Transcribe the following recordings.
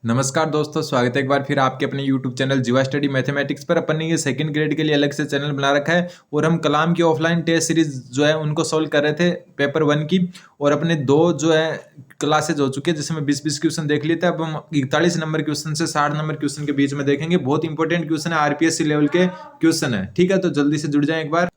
नमस्कार दोस्तों, स्वागत है एक बार फिर आपके अपने YouTube चैनल जीवा स्टडी मैथमेटिक्स पर। अपन ने ये सेकंड ग्रेड के लिए अलग से चैनल बना रखा है और हम कलाम की ऑफलाइन टेस्ट सीरीज जो है उनको सॉल्व कर रहे थे पेपर 1 की। और अपने दो जो है क्लासेज हो चुके हैं जिसमें 20-20 क्वेश्चन देख लिए थे। अब हम 41 नंबर क्वेश्चन से 60 नंबर क्वेश्चन के बीच में देखेंगे। बहुत इंपॉर्टेंट क्वेश्चन है, आरपीएससी लेवल के क्वेश्चन है। ठीक है, तो जल्दी से जुड़ जाए एक बार।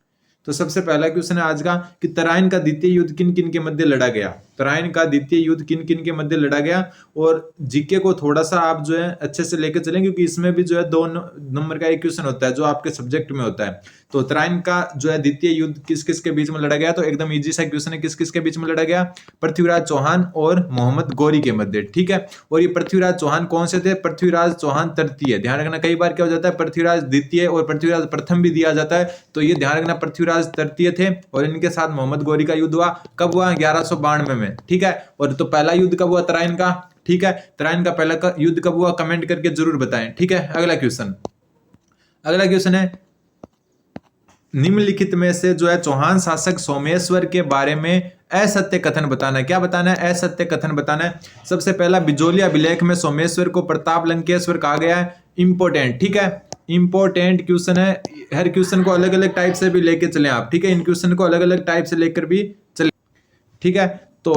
तो सबसे पहला क्वेश्चन है आज का कि तराइन का द्वितीय युद्ध किन किन के मध्य लड़ा गया। तराइन का द्वितीय युद्ध किन किन के मध्य लड़ा गया। और जीके को थोड़ा सा आप जो है अच्छे से लेकर चलें, क्योंकि इसमें भी जो है 2 नंबर का एक क्वेश्चन होता है जो आपके सब्जेक्ट में होता है। तो तराइन का जो है द्वितीय युद्ध किस किस के बीच में लड़ा गया, तो एकदम इजी सा क्वेश्चन है। किस किस के बीच में लड़ा गया? पृथ्वीराज चौहान और मोहम्मद गौरी के मध्य। ठीक है, और ये पृथ्वीराज चौहान कौन से थे? पृथ्वीराज चौहान तृतीय। ध्यान रखना, कई बार क्या हो जाता है पृथ्वीराज द्वितीय और पृथ्वीराज प्रथम भी दिया जाता है, तो ये ध्यान रखना पृथ्वीराज तृतीय थे। और इनके साथ मोहम्मद गौरी का युद्ध हुआ। कब हुआ? 1192 में। ठीक है, और तो पहला युद्ध कब हुआ तराइन का? ठीक है, तराइन का पहला युद्ध कब हुआ? कमेंट करके जरूर बताएं। ठीक है, अगला क्वेश्चन है निम्नलिखित में से जो है चौहान शासक सोमेश्वर के बारे में असत्य कथन बताना है। क्या बताना है? असत्य कथन बताना है। सबसे पहला, बिजोली अभिलेख में सोमेश्वर को प्रताप लंकेश्वर कहा गया है। इंपोर्टेंट, ठीक है, इंपोर्टेंट क्वेश्चन है। हर क्वेश्चन को अलग अलग टाइप से भी लेके चले आप। ठीक है, इन क्वेश्चन को अलग अलग टाइप से लेकर भी चले। ठीक है, तो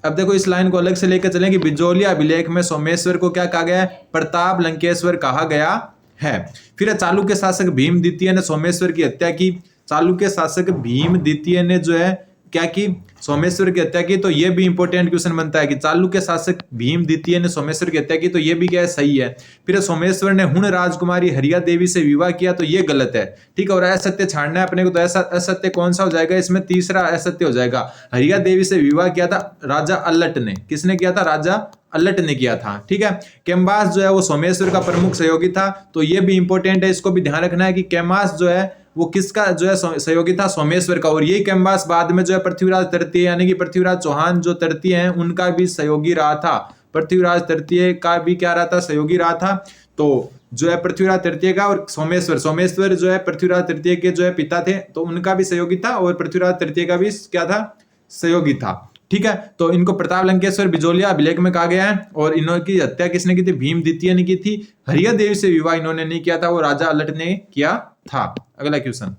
अब देखो इस लाइन को अलग से लेकर चलें कि बिजोली अभिलेख में सोमेश्वर को क्या कहा गया है? प्रताप लंकेश्वर कहा गया है। फिर चालुक्य शासक भीम द्वितीय ने सोमेश्वर की हत्या की। चालुक्य शासक भीम द्वितीय ने जो है क्या की? सोमेश्वर की हत्या की। तो ये भी इंपॉर्टेंट क्वेश्चन बनता है कि चालुक्य शासक भीम द्वितीय ने सोमेश्वर की हत्या की, तो ये भी क्या है? सही है। फिर सोमेश्वर ने हुण राजकुमारी हरिया देवी से विवाह किया, तो ये गलत है। ठीक है, और असत्य छाड़ना है अपने को, तो ऐसा असत्य कौन सा हो जाएगा? इसमें तीसरा असत्य हो जाएगा। हरिया देवी से विवाह किया था राजा अल्लट ने। किसने किया था? राजा अल्लट ने किया था। ठीक है, कैम्बास जो है वो सोमेश्वर का प्रमुख सहयोगी था, तो ये भी इंपॉर्टेंट है। इसको भी ध्यान रखना है कि कैम्बास जो है वो किसका जो है सहयोगी था? सोमेश्वर का। और यही कैम्बास बाद में जो है पृथ्वीराज तृतीय यानी कि पृथ्वीराज चौहान जो तृतीय हैं उनका भी सहयोगी रहा था। पृथ्वीराज तृतीय का भी क्या रहा था? सहयोगी रहा था। तो जो है पृथ्वीराज तृतीय का और सोमेश्वर जो है पृथ्वीराज तृतीय के जो है पिता थे, तो उनका भी सहयोगी था और पृथ्वीराज तृतीय का भी क्या था? सहयोगी था। ठीक है, तो इनको प्रताप लंकेश्वर बिजोलिया अभिलेख में कहा गया है। और इनकी हत्या किसने की थी? भीम द्वितीय ने की थी। हरिया देवी से विवाह इन्होंने नहीं किया था, वो राजा अल्लट ने किया था। अगला क्वेश्चन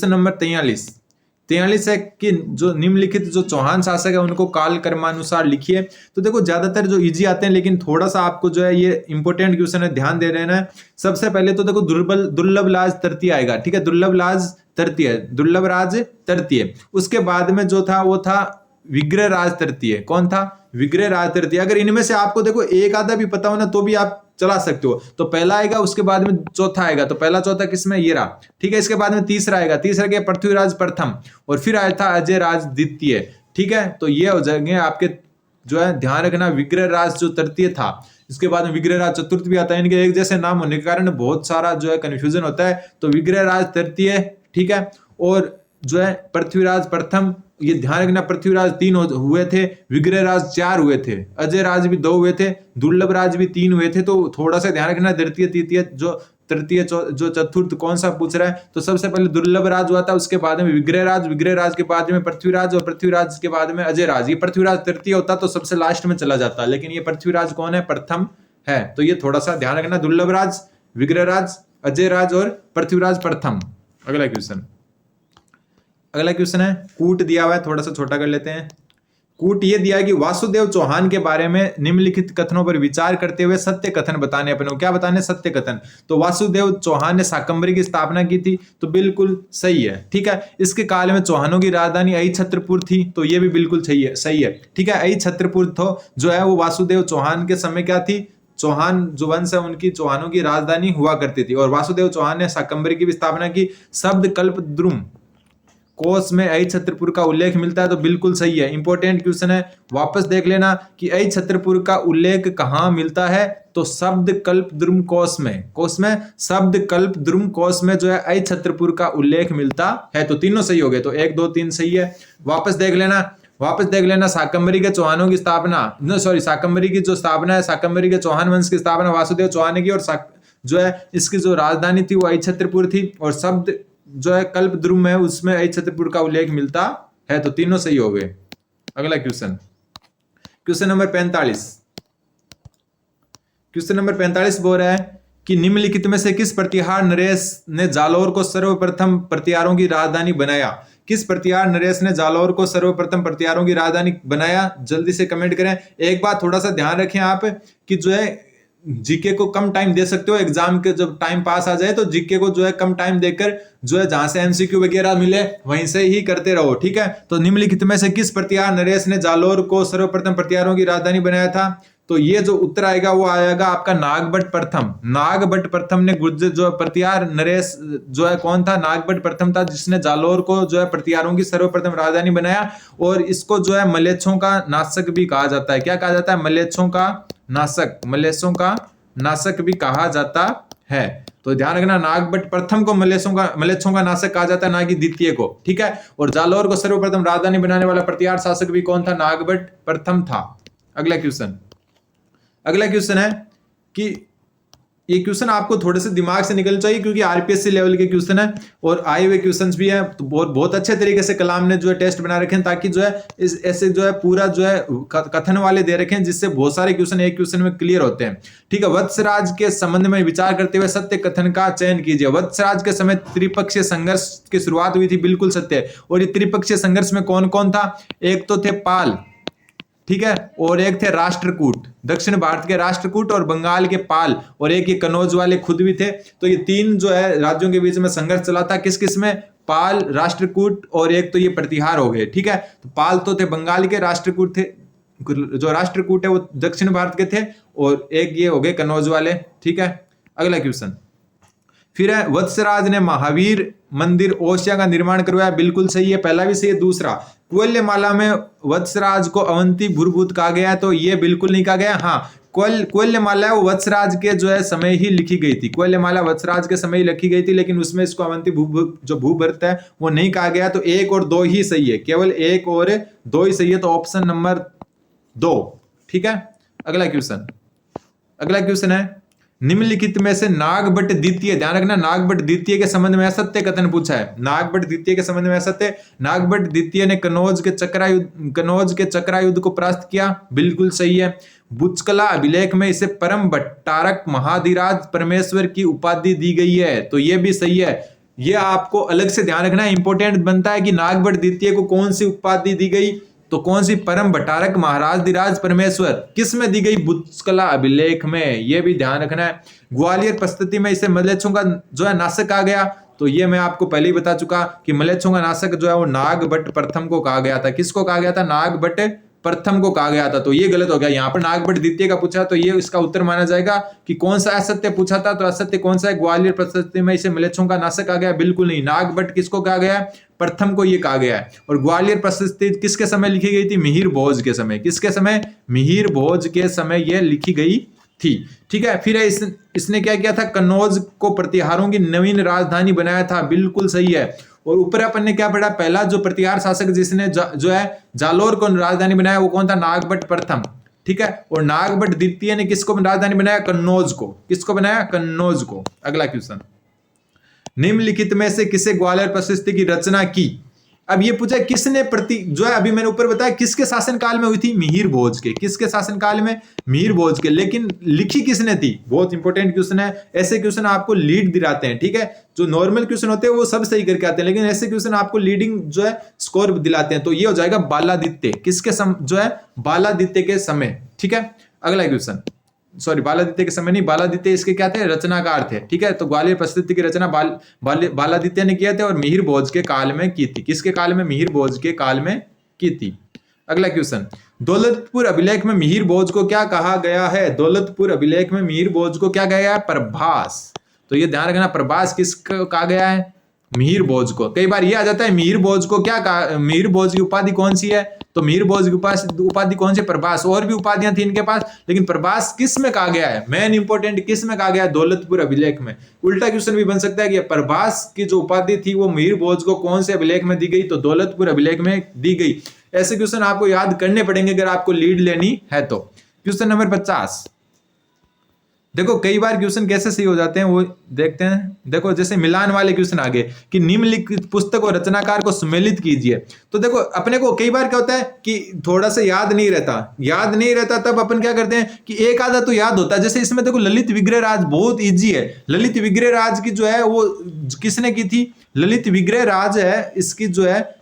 नंबर 43 है कि जो निम्नलिखित जो चौहान शासक है उनको काल कर्मानुसार लिखिए। तो देखो ज्यादातर जो इजी आते हैं, लेकिन थोड़ा सा आपको जो है ये इंपॉर्टेंट क्वेश्चन है, ध्यान दे रहे हैं। सबसे पहले तो देखो दुर्लभ राज तृतीय आएगा। ठीक है, दुर्लभ राज तृतीय। उसके बाद में जो था वो था विग्रह राज तृतीय। कौन था? विग्रह राज तृतीय। अगर इनमें से आपको देखो एक आधा भी पता हो ना तो भी आप चला सकते हो। तो पहला आएगा, उसके बाद में चौथा आएगा। तो पहला चौथा किसमें? ये रहा। ठीक है, इसके बाद में तीसरा आएगा। तीसरा क्या? पृथ्वीराज प्रथम। और फिर आया था अजय राज द्वितीय। ठीक है, तो ये हो जाएंगे आपके जो है, ध्यान रखना, विग्रह राज जो तृतीय था। इसके बाद में विग्रह राज चतुर्थ भी आता है। इनके एक जैसे नाम होने के कारण बहुत सारा जो है कंफ्यूजन होता है। तो विग्रह राज तृतीय, ठीक है, और जो है पृथ्वीराज प्रथम। ये ध्यान रखना, पृथ्वीराज 3 हुए थे, विग्रह राज 4 हुए थे, अजय राज भी 2 हुए थे, दुर्लभ राज भी 3 हुए थे। तो थोड़ा सा ध्यान रखना, तृतीय जो चतुर्थ कौन सा पूछ रहा है। तो सबसे पहले दुर्लभ राज हुआ था, उसके बाद में विग्रह राज के बाद में पृथ्वीराज, और पृथ्वीराज के बाद में अजय राज। ये पृथ्वीराज तृतीय होता तो सबसे लास्ट में चला जाता, लेकिन ये पृथ्वीराज कौन है? प्रथम है। तो ये थोड़ा सा ध्यान रखना, दुर्लभ राज, विग्रह राज, अजय राज और पृथ्वीराज प्रथम। अगला क्वेश्चन है, कूट दिया हुआ है, थोड़ा सा छोटा कर लेते हैं। कूट ये दिया कि वासुदेव चौहान के बारे में निम्नलिखित कथनों पर विचार करते हुए सत्य कथन बताने। अपने को क्या बताने? सत्य कथन। तो वासुदेव चौहान ने शाकंभरी की स्थापना की थी, तो बिल्कुल सही है। ठीक है, इसके काल में चौहानों की राजधानी अहिछत्रपुर थी, तो ये भी बिल्कुल सही है। ठीक है, अहिछत्रपुर जो है वो वासुदेव चौहान के समय क्या थी? चौहान जो वंश है उनकी, चौहानों की राजधानी हुआ करती थी। और वासुदेव चौहान ने शाकंभरी की भी स्थापना की। शब्द कल्प द्रुम कोश में अहिछत्रपुर का उल्लेख मिलता है, तो बिल्कुल सही है। इंपॉर्टेंट क्वेश्चन है, वापस देख लेना कि अहिछत्रपुर का उल्लेख कहां मिलता है। तो शब्द कल्प द्रुम कोश में शब्द कल्प द्रुम कोश में जो है अहिछत्रपुर का उल्लेख मिलता है। तो तीनों सही हो गए, तो 1 2 3 सही है। वापस देख लेना शाकंभरी के चौहानों की स्थापना, शाकंभरी की जो स्थापना है, शाकंभरी के चौहान वंश की स्थापना वासुदेव चौहान ने की। और जो है इसकी जो राजधानी थी वो अहिछत्रपुर थी। और शब्द जो है कल्प द्रुम है उसमें अहिछत्रपुर का उल्लेख मिलता है, तो तीनों सही हो गए। अगला क्वेश्चन नंबर 45। क्वेश्चन नंबर 45 बोल रहा है कि निम्नलिखित में से किस प्रतिहार नरेश ने जालौर को सर्वप्रथम प्रतिहारों की राजधानी बनाया? किस प्रतिहार नरेश ने जालौर को सर्वप्रथम प्रतिहारों की राजधानी बनाया? जल्दी से कमेंट करें। एक बात थोड़ा सा ध्यान रखें आप कि जो है जीके को कम टाइम दे सकते हो, एग्जाम के जब टाइम पास आ जाए तो जीके को जो है कम टाइम देकर जो है जहां से एमसीक्यू वगैरह मिले वहीं से ही करते रहो, ठीक है। तो निम्नलिखित में से किस प्रतिहार नरेश ने जालौर को सर्वप्रथम प्रतिहारों की राजधानी बनाया था? तो ये जो उत्तर आएगा वो आएगा आपका नागभट्ट प्रथम। नागभट्ट प्रथम ने गुर्जर जो प्रतिहार नरेश जो है कौन था? नागभट्ट प्रथम था, जिसने जालौर को जो है प्रतिहारों की सर्वप्रथम राजधानी बनाया। और इसको जो है मलेच्छों का नाशक भी कहा जाता है। क्या कहा जाता है? मलेच्छों का नाशक, मलेच्छों का नाशक भी कहा जाता है। तो ध्यान रखना, नागभट्ट प्रथम को मलेच्छों का नाशक कहा जाता है, ना कि द्वितीय को, ठीक है। और जालौर को सर्वप्रथम राजधानी बनाने वाला प्रतिहार शासक भी कौन था? नागभट्ट प्रथम था। अगला क्वेश्चन है कि ये क्वेश्चन आपको थोड़े से दिमाग से निकलना चाहिए क्योंकि आरपीएससी लेवल के क्वेश्चन है और आए हुए क्वेश्चंस भी हैं। तो बहुत अच्छे तरीके से कलाम ने जो है टेस्ट बना रखे हैं ताकि जो है इस ऐसे जो है पूरा जो है कथन वाले दे रखे हैं जिससे बहुत सारे क्वेश्चन एक क्वेश्चन में क्लियर होते हैं, ठीक है। वत्सराज के संबंध में विचार करते हुए सत्य कथन का चयन कीजिए। वत्सराज के समय त्रिपक्षीय संघर्ष की शुरुआत हुई थी, बिल्कुल सत्य है। और ये त्रिपक्षीय संघर्ष में कौन कौन था? एक तो थे पाल, ठीक है, और एक थे राष्ट्रकूट, दक्षिण भारत के राष्ट्रकूट और बंगाल के पाल, और एक ये कनौज वाले खुद भी थे। तो ये तीन जो है राज्यों के बीच में संघर्ष चला था। किस किस में? पाल, राष्ट्रकूट और एक तो ये प्रतिहार हो गए, ठीक है। तो पाल तो थे बंगाल के, राष्ट्रकूट थे, जो राष्ट्रकूट है वो दक्षिण भारत के थे, और एक ये हो गए कनौज वाले, ठीक है। अगला क्वेश्चन फिर है, वत्सराज ने महावीर मंदिर ओसिया का निर्माण करवाया, बिल्कुल सही है, पहला भी सही है। दूसरा, कोयल्यमाला में वत्सराज को अवंती भूर्भुत कहा गया, तो ये बिल्कुल नहीं कहा गया। हाँ, कोयल्यमाला वो वत्सराज के जो है समय ही लिखी गई थी, कोयल्यमाला वत्सराज के समय ही लिखी गई थी, लेकिन उसमें इसको अवंती जो भूभर्त है वो नहीं कहा गया। तो 1 और 2 ही सही है, केवल 1 और 2 ही सही है, तो ऑप्शन नंबर 2, ठीक है। अगला क्वेश्चन है, निम्नलिखित में से नागभट्ट द्वितीय, ध्यान रखना, नागभट्ट द्वितीय के संबंध में असत्य कथन पूछा है। नागभट्ट द्वितीय के संबंध में असत्य, नागभट्ट द्वितीय ने कनौज के चक्रा युद्ध को परास्त किया, बिल्कुल सही है। बुचकला अभिलेख में इसे परम भट्टारक महाधिराज परमेश्वर की उपाधि दी गई है, तो ये भी सही है। ये आपको अलग से ध्यान रखना, इंपॉर्टेंट बनता है कि नागभट्ट द्वितीय को कौन सी उपाधि दी गई, तो कौन सी? परम भट्टारक महाराज धीराज परमेश्वर। किस में दी गई? बुचकला अभिलेख में, यह भी ध्यान रखना है। ग्वालियर परिस्थिति में इसे मलेच्छों का जो है नाशक कहा गया, तो ये मैं आपको पहले ही बता चुका कि मलेच्छों का नाशक जो है वो नागभट्ट प्रथम को कहा गया था। किसको कहा गया था? नागभट्ट प्रथम को कहा गया था, तो ये गलत हो गया। यहाँ पर नागभट्ट द्वितीय का पूछा, तो ये इसका उत्तर माना जाएगा कि कौन सा असत्य पूछा था, तो असत्य कौन सा है? ग्वालियर परिस्थिति में इसे मलेच्छों का नाशक कहा गया, बिल्कुल नहीं। नागभट्ट किसको कहा गया? प्रथम को ये कहा गया है। और ग्वालियर परिस्थिति किसके समय लिखी गई थी? मिहिर भोज के समय। किसके समय? मिहिर भोज के समय ये लिखी गई थी, ठीक है। फिर इसने क्या किया था? कन्नौज को प्रतिहारों की नवीन राजधानी बनाया था, बिल्कुल सही है। और ऊपर अपन ने क्या पढ़ा? पहला जो प्रतिहार शासक जिसने जो है जालौर को राजधानी बनाया वो कौन था? नागभट्ट प्रथम, ठीक है। और नागभट्ट द्वितीय ने किसको राजधानी बनाया? कन्नौज को। किसको बनाया? कन्नौज को। अगला क्वेश्चन, निम्नलिखित में से किसे ग्वालियर परिस्थिति की रचना की? अब ये पूछा किसने जो है अभी मैंने ऊपर बताया किसके शासनकाल में हुई थी? मिहिर भोज के। किसके शासनकाल में? मिहिर भोज के। लेकिन लिखी किसने थी? बहुत इंपॉर्टेंट क्वेश्चन है। ऐसे क्वेश्चन आपको लीड दिलाते हैं, ठीक है। जो नॉर्मल क्वेश्चन होते हैं वो सब सही करके आते हैं, लेकिन ऐसे क्वेश्चन आपको लीडिंग जो है स्कोर दिलाते हैं। तो ये हो जाएगा बालादित्य। किसके जो है? बालादित्य के समय, ठीक है। अगला क्वेश्चन, सॉरी बालादित्य के समय नहीं, बालादित्य इसके क्या थे? रचनाकार थे, ठीक है। तो ग्वालियर परिस्थिति की रचना बालादित्य ने किया थे और मिहिर भोज के काल में की थी। किसके काल में? मिहिर भोज के काल में की थी। अगला क्वेश्चन, दौलतपुर अभिलेख में मिहिर भोज को क्या कहा गया है? दौलतपुर अभिलेख में मिहिर भोज को क्या कहा गया है? प्रभास। तो ये ध्यान रखना, प्रभास किसको कहा गया है? मिहिर भोज को। कई बार ये आ जाता है मिहिर भोज को क्या कहा, मिहिर भोज की उपाधि कौन सी है? तो मिहिर भोज की उपाधि कौन सी? प्रभास। और भी उपाधियां थी इनके पास, लेकिन प्रभास किस में कहा गया है? मेन इंपॉर्टेंट, किस में कहा गया है? दौलतपुर अभिलेख में। उल्टा क्वेश्चन भी बन सकता है कि प्रभास की जो उपाधि थी वो मिहिर भोज को कौन से अभिलेख में दी गई? तो दौलतपुर अभिलेख में दी गई। ऐसे क्वेश्चन आपको याद करने पड़ेंगे अगर आपको लीड लेनी है तो। क्वेश्चन नंबर 50, देखो कई बार क्वेश्चन कैसे सही हो जाते हैं वो देखते हैं। देखो जैसे मिलान वाले क्वेश्चन आगे कि निम्नलिखित पुस्तक और रचनाकार को सम्मिलित कीजिए। तो देखो अपने को कई बार क्या होता है कि थोड़ा सा याद नहीं रहता तब अपन क्या करते हैं कि एक आधा तो याद होता है। जैसे इसमें देखो ललित विग्रह राज बहुत इजी है। ललित विग्रह राज की जो है वो किसने की थी? ललित विग्रह राज है इसकी जो है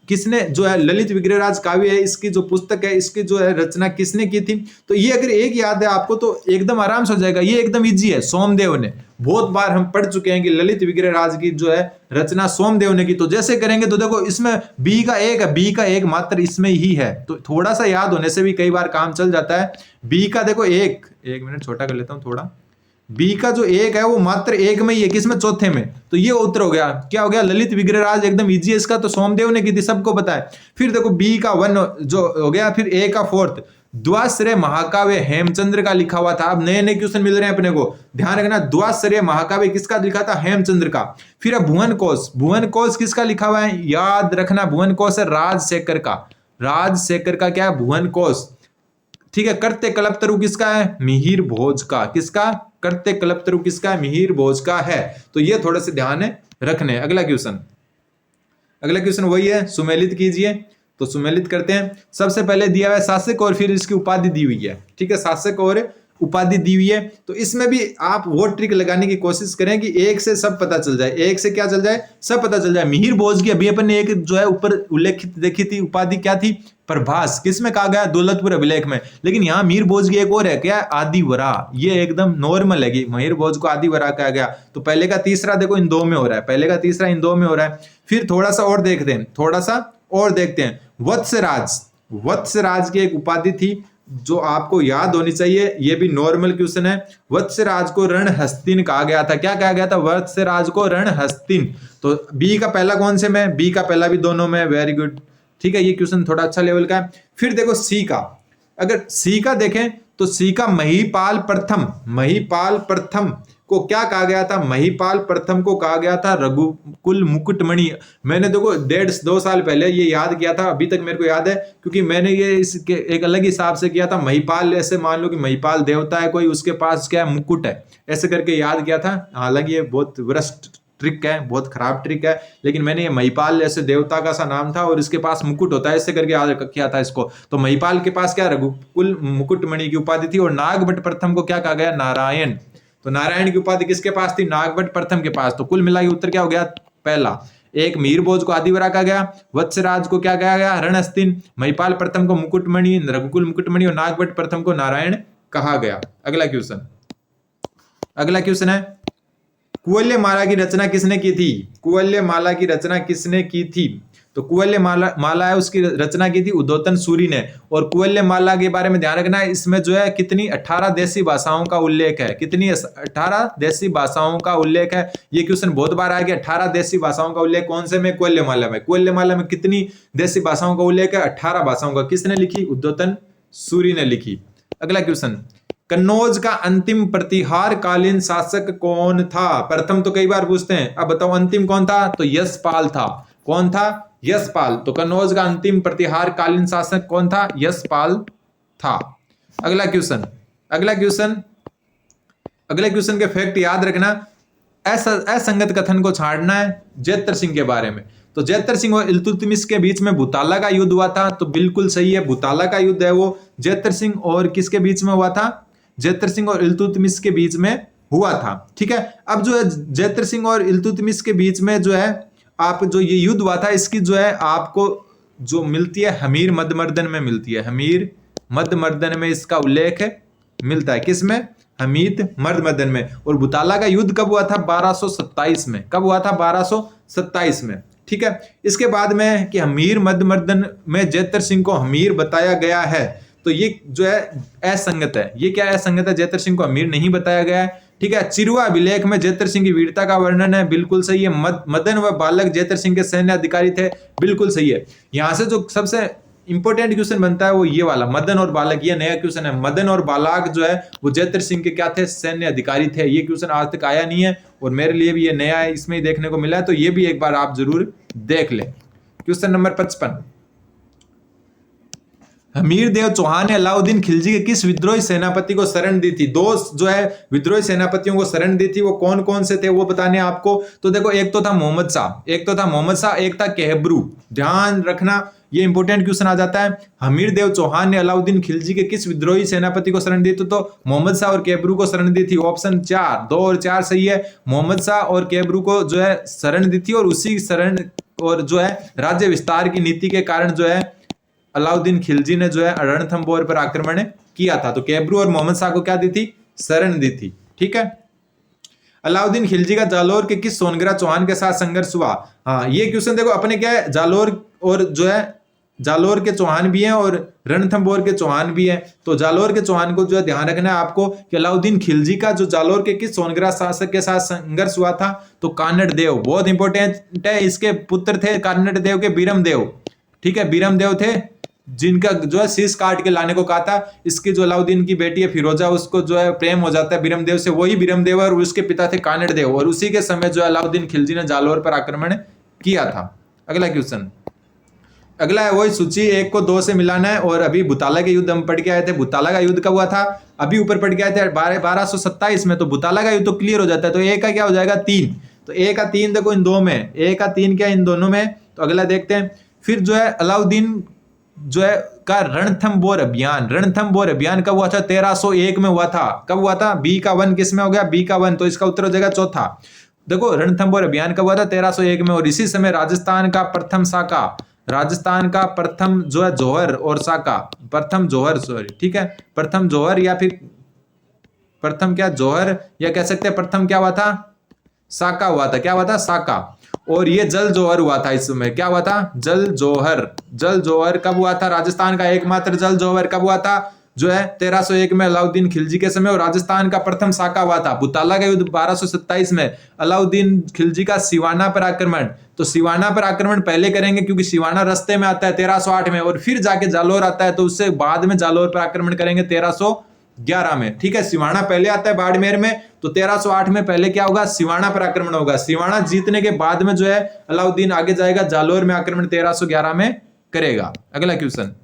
किसने जो है ललित विग्रहराज काव्य है इसकी जो पुस्तक है इसकी जो है रचना किसने की थी? तो ये अगर एक याद है आपको तो एकदम आराम से हो जाएगा। ये एकदम इजी है, सोमदेव ने। बहुत बार हम पढ़ चुके हैं कि ललित विग्रहराज की जो है रचना सोमदेव ने की। तो जैसे करेंगे तो देखो इसमें बी का एक है, बी का एक मात्र इसमें ही है, तो थोड़ा सा याद होने से भी कई बार काम चल जाता है। बी का देखो एक मिनट छोटा कर लेता हूं थोड़ा। बी का जो एक है वो मात्र एक में ही है, किसमें? चौथे में। तो ये उत्तर हो गया। क्या हो गया? ललित विग्रहराज एकदम इजी है इसका, तो सोमदेव ने की थी, सबको पता है। फिर देखो बी का वन जो हो गया, फिर ए का फोर्थ द्वाश्रय महाकाव्य हेमचंद्र का लिखा हुआ था। अब नए नए क्वेश्चन मिल रहे हैं अपने को, ध्यान रखना। द्वाश्रय महाकाव्य किसका लिखा था? हेमचंद्र का। फिर अब भुवन कोश, भुवन कोश किसका लिखा हुआ है? याद रखना भुवन कोश है राजशेखर का। राजशेखर का क्या है? भुवन कोश। ठीक है। करते कल्पतरु किसका है? मिहिर भोज का। किसका? करते कल्पतरु किसका है? मिहिर भोज का है। तो ये थोड़े से ध्यान रखने। अगला क्वेश्चन वही है, सुमेलित कीजिए। तो सुमेलित करते हैं। सबसे पहले दिया हुआ है शासक और फिर इसकी उपाधि दी हुई है। ठीक है, शासक और उपाधि दी हुई है। तो इसमें भी आप वो ट्रिक लगाने की कोशिश करें कि एक से सब पता चल जाए। एक से क्या चल जाए? सब पता चल जाए। मिहिर भोज की अभी अपन ने एक जो है ऊपर उल्लेखित देखी थी, उपाधि क्या थी? प्रभास। किसमें कहा गया? दौलतपुर अभिलेख में। लेकिन यहाँ मिहिर भोज की एक और है, क्या? आदिवरा। ये एकदम नॉर्मल है कि मिहिर भोज को आदिवरा कहा गया। तो पहले का तीसरा देखो इन दो में हो रहा है, पहले का तीसरा इन दो में हो रहा है। फिर थोड़ा सा और देखते हैं, वत्सराज। वत्सराज की एक उपाधि थी जो आपको याद होनी चाहिए, ये भी नॉर्मल क्वेश्चन है। वत्सराज को रणहस्तिन कहा गया था। क्या कहा गया था? वत्सराज को रणहस्तिन। तो बी का पहला कौन से में? बी का पहला भी दोनों में। Very good. ठीक है, ये क्वेश्चन थोड़ा अच्छा लेवल का है। फिर देखो सी का, अगर सी का देखें तो सी का महिपाल प्रथम को क्या कहा गया था? महिपाल प्रथम को कहा गया था रघुकुल मुकुटमणि। मैंने देखो 1.5-2 साल पहले ये याद किया था, अभी तक मेरे को याद है, क्योंकि मैंने ये इसके एक अलग हिसाब से किया था। महिपाल, ऐसे मान लो कि महिपाल देवता है कोई, उसके पास क्या है? मुकुट है, ऐसे करके याद किया था। हालांकि ये बहुत वृष्ट ट्रिक है, बहुत खराब ट्रिक है, लेकिन मैंने ये महिपाल जैसे देवता का सा नाम था और इसके पास मुकुट होता है, ऐसे करके याद किया था इसको। तो महिपाल के पास क्या? रघुकुल मुकुटमणि की उपाधि थी। और नागभट्ट प्रथम को क्या कहा गया? नारायण। तो नारायण की उपाधि किसके पास थी? नागभट्ट प्रथम के पास। तो कुल मिला के उत्तर क्या हो गया? पहला। एक मिहिर भोज को आदिवरा कहा गया, वत्सराज को क्या कहा गया? रणहस्तिन, महिपाल प्रथम को मुकुटमणि, रघुकुल मुकुटमणि, और नागभट्ट प्रथम को नारायण कहा गया। अगला क्वेश्चन है, कुवल्यमाला की रचना किसने की थी? कुवल्यमाला की रचना किसने की थी? तो कुवल्यमाला है, उसकी रचना की थी उद्योतन सूरि ने। और कुवल्यमाला के बारे में ध्यान रखना, इसमें जो है कितनी 18 देशी भाषाओं का उल्लेख है। कितनी? 18 देशी भाषाओं का उल्लेख है। ये क्वेश्चन बहुत बार आ गया। 18 देशी भाषाओं का उल्लेख कौन से में? कुवल्यमाला में। कुवल्यमाला में कितनी देशी भाषाओं का उल्लेख है? 18 भाषाओं का। किसने लिखी? उद्योतन सूरि ने लिखी। अगला क्वेश्चन, कन्नौज का अंतिम प्रतिहार कालीन शासक कौन था? प्रथम तो कई बार पूछते हैं, अब बताओ अंतिम कौन था? तो यशपाल था। कौन था? यशपाल। तो कन्नौज का अंतिम प्रतिहार कालीन शासक कौन था? यशपाल था। अगला क्वेश्चन के फैक्ट याद रखना। असंगत कथन को छाड़ना है जैतर सिंह के बारे में। तो जैतर सिंह और इल्तुतमिश के बीच में भूताला का युद्ध हुआ था। तो बिल्कुल सही है, भूताला का युद्ध है वो। जैतर सिंह और किसके बीच में हुआ था? जैतर सिंह और इल्तुतमिश के बीच में हुआ था। ठीक है। अब जो है जैतर सिंह और इल्तुतमिश के बीच में जो है आप जो ये युद्ध हुआ था, इसकी जो है आपको जो मिलती है हमीर मध्यमर्दन में मिलती है। हमीर मध्यमर्दन में इसका उल्लेख मिलता है। किसमें? हमीद मध्यमर्दन में। और भूताला का युद्ध कब हुआ था? 1227 में। कब हुआ था? 1227 में। ठीक है। इसके बाद में कि हमीर मध्यमर्दन में जैतर सिंह को हमीर बताया गया है, तो ये जो है असंगत है। ये क्या असंगत है? जैतर सिंह को अमीर नहीं बताया गया है। ठीक है। चिरुआ अभिलेख में जैतर सिंह की वीरता का वर्णन है, बिल्कुल सही है। मदन व बालक जैतर सिंह के सैन्य अधिकारी थे, बिल्कुल सही है। यहां से जो सबसे इंपॉर्टेंट क्वेश्चन बनता है वो ये वाला, मदन और बालक। ये नया क्वेश्चन है। मदन और बालक जो है वो जैतर सिंह के क्या थे? सैन्य अधिकारी थे। ये क्वेश्चन आज तक आया नहीं है और मेरे लिए भी ये नया है, इसमें ही देखने को मिला है, तो ये भी एक बार आप जरूर देख लें। क्वेश्चन नंबर 55, हमीर देव चौहान ने अलाउद्दीन खिलजी के किस विद्रोही सेनापति को शरण दी थी? दो जो है विद्रोही सेनापतियों को शरण दी थी, वो कौन कौन से थे वो बताने आपको। तो देखो, एक तो था मोहम्मद शाह, एक था केहबरू। ध्यान रखना, ये इंपोर्टेंट क्वेश्चन आ जाता है। हमीर देव चौहान ने अलाउद्दीन खिलजी के किस विद्रोही सेनापति को शरण दी थी? तो मोहम्मद शाह और केहबरू को शरण दी थी। ऑप्शन 4, 2 और 4 सही है। मोहम्मद शाह और केहबरू को जो है शरण दी थी, और उसी शरण और जो है राज्य विस्तार की नीति के कारण जो है अलाउद्दीन खिलजी ने जो है रणथंबोर पर आक्रमण किया था। तो केबरू और मोहम्मद शाह को क्या दी थी? शरण दी थी। ठीक है। अलाउद्दीन खिलजी का जालोर के किस सोनग्रा चौहान के साथ संघर्ष हुआ? हाँ, ये क्वेश्चन देखो, अपने क्या है, जालोर और जो है जालोर के चौहान भी हैं और रणथंबोर के चौहान भी हैं। तो जालोर के चौहान को जो है ध्यान रखना है आपको कि अलाउद्दीन खिलजी का जो जालोर के किस सोनग्रा शासक के साथ संघर्ष हुआ था? तो कानड़ देव, बहुत इंपॉर्टेंट है। इसके पुत्र थे कानड़ देव के बीरम देव। ठीक है, बीरम देव थे जिनका जो है शीश काट के लाने को कहा था। इसकी जो अलाउद्दीन की बेटी है फिरोजा, उसको जो है प्रेम हो जाता है बीरम देव से, वही बीरम देव और उसके पिता थे कानड़ देव। और उसी के समय जो अलाउद्दीन खिलजी ने जालोर पर आक्रमण किया था। अगला क्वेश्चन, अगला है वही सूची 1 को 2 से मिलाना है। और अभी भुताला के युद्ध हम पढ़ के आए थे। भुताला का युद्ध कब हुआ था? अभी ऊपर पढ़ के आए थे 1227 में। तो भुताला का युद्ध तो क्लियर हो जाता है। तो ए का क्या हो जाएगा? 3। तो ए का 3 देखो इन दो में, ए का 3 क्या इन दोनों में। तो अगला देखते हैं। फिर जो है अलाउद्दीन जो है का रणथंबोर अभियान कब हुआ था? 1301 में हुआ था। कब हुआ था? बी का 1 किस में हो गया? बी का 1। तो इसका उत्तर हो जाएगा चौथा। देखो, रणथंबोर अभियान कब हुआ था? 1301 में। और इसी समय राजस्थान का प्रथम जो है जौहर और साका, प्रथम जौहर, सॉरी, ठीक है, प्रथम जौहर या फिर प्रथम क्या जौहर, या कह सकते हैं प्रथम क्या हुआ था? साका हुआ था। क्या हुआ था? साका। और ये जल जौहर हुआ था। इस समय क्या हुआ था? जल जौहर कब हुआ था? राजस्थान का एकमात्र जल जौहर कब हुआ था? जो है 1301 में अलाउद्दीन खिलजी के समय। और राजस्थान का प्रथम साका हुआ था। भुताला का युद्ध 1227 में। अलाउद्दीन खिलजी का सिवाना पर आक्रमण। तो सिवाना पर आक्रमण पहले करेंगे क्योंकि सिवाना रास्ते में आता है 1308 में, और फिर जाके जालोर आता है। तो उससे बाद में जालोर पर आक्रमण करेंगे 1311 में। ठीक है, सिवाना पहले आता है बाड़मेर में। तो 1308 में पहले क्या होगा? सिवाना पर आक्रमण होगा। सिवाना जीतने के बाद में जो है अलाउद्दीन आगे जाएगा, जालोर में आक्रमण 1311 में करेगा। अगला क्वेश्चन,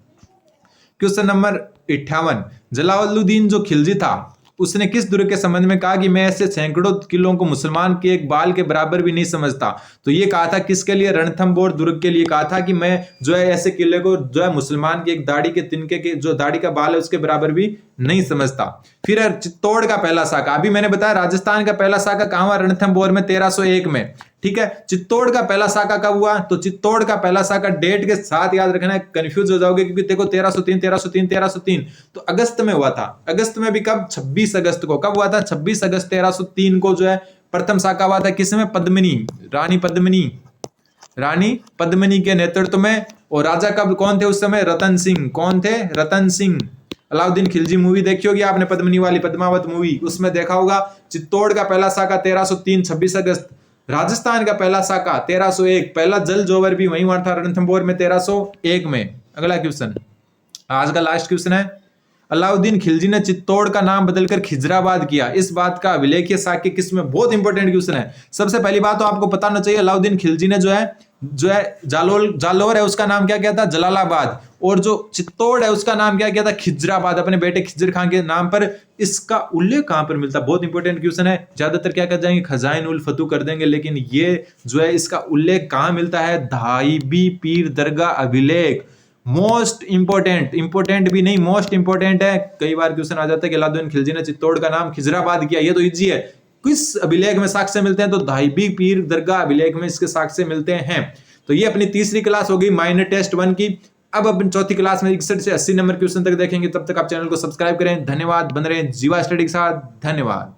क्वेश्चन नंबर 58। जलालुद्दीन जो खिलजी था उसने किस दुर्ग के संबंध में कहा कि मैं ऐसे सैकड़ों किलों को मुसलमान के एक बाल के बराबर भी नहीं समझता? तो ये कहा था किसके लिए? रणथंबोर दुर्ग के लिए कहा था कि मैं जो है ऐसे किले को जो है मुसलमान की एक दाढ़ी के तिनके के जो दाढ़ी का बाल है उसके बराबर भी नहीं समझता। फिर चित्तौड़ का पहला साका, अभी मैंने बताया राजस्थान का पहला साका कहां हुआ? रणथंबोर में 1301 में। ठीक है, चित्तौड़ का पहला साका कब हुआ? तो चित्तौड़ का पहला साका डेट के साथ याद रखना है, कंफ्यूज हो जाओगे क्योंकि देखो 1303 तो अगस्त में हुआ था। अगस्त में भी कब? 26 अगस्त को। कब हुआ था? 26 अगस्त 1303 को जो है प्रथम साका हुआ था। किसमें? पद्मिनी, रानी पद्मिनी के नेतृत्व में। और राजा कब कौन थे उस समय? रतन सिंह। कौन थे? रतन सिंह। अलाउद्दीन खिलजी मूवी देखी होगी आपने, पद्मिनी वाली, पद्मावत मूवी, उसमें देखा होगा। चित्तौड़ का पहला साका 1303 26 अगस्त। राजस्थान का पहला साका 1301। पहला जल जोवर भी वहीं हुआ था रणथंबोर में 1301 में। अगला क्वेश्चन, आज का लास्ट क्वेश्चन है। अलाउद्दीन खिलजी ने चित्तौड़ का नाम बदलकर खिजराबाद किया, इस बात का अभिलेखीय साक्ष्य किसमें? बहुत इंपॉर्टेंट क्वेश्चन है। सबसे पहली बात तो आपको पता होना चाहिए, अलाउद्दीन खिलजी ने जो है जालोर है उसका नाम क्या किया था? जलालाबाद। और जो चित्तौड़ है उसका नाम क्या किया था? खिजराबाद, अपने बेटे खिजर खान के नाम पर। इसका उल्लेख कहां पर मिलता? बहुत इंपॉर्टेंट क्वेश्चन है। ज्यादातर क्या कर जाएंगे? खजाइन उल फतू कर देंगे, लेकिन ये जो है इसका उल्लेख कहां मिलता है? धाईबी पीर दरगाह अभिलेख। मोस्ट इंपोर्टेंट भी नहीं, मोस्ट इंपोर्टेंट है। कई बार क्वेश्चन आ जाता है कि अलाउद्दीन खिलजी ने चित्तौड़ का नाम खिजराबाद किया, ये तो इजी है। किस अभिलेख में साक्ष्य मिलते हैं? तो धाईबी पीर दरगाह अभिलेख में इसके साक्ष्य मिलते हैं। तो ये अपनी तीसरी क्लास होगी माइनर टेस्ट 1 की। अब अपन चौथी क्लास में 61 से 80 नंबर क्वेश्चन तक देखेंगे। तब तक आप चैनल को सब्सक्राइब करें। धन्यवाद, बन रहे जीवा स्टडी के साथ। धन्यवाद।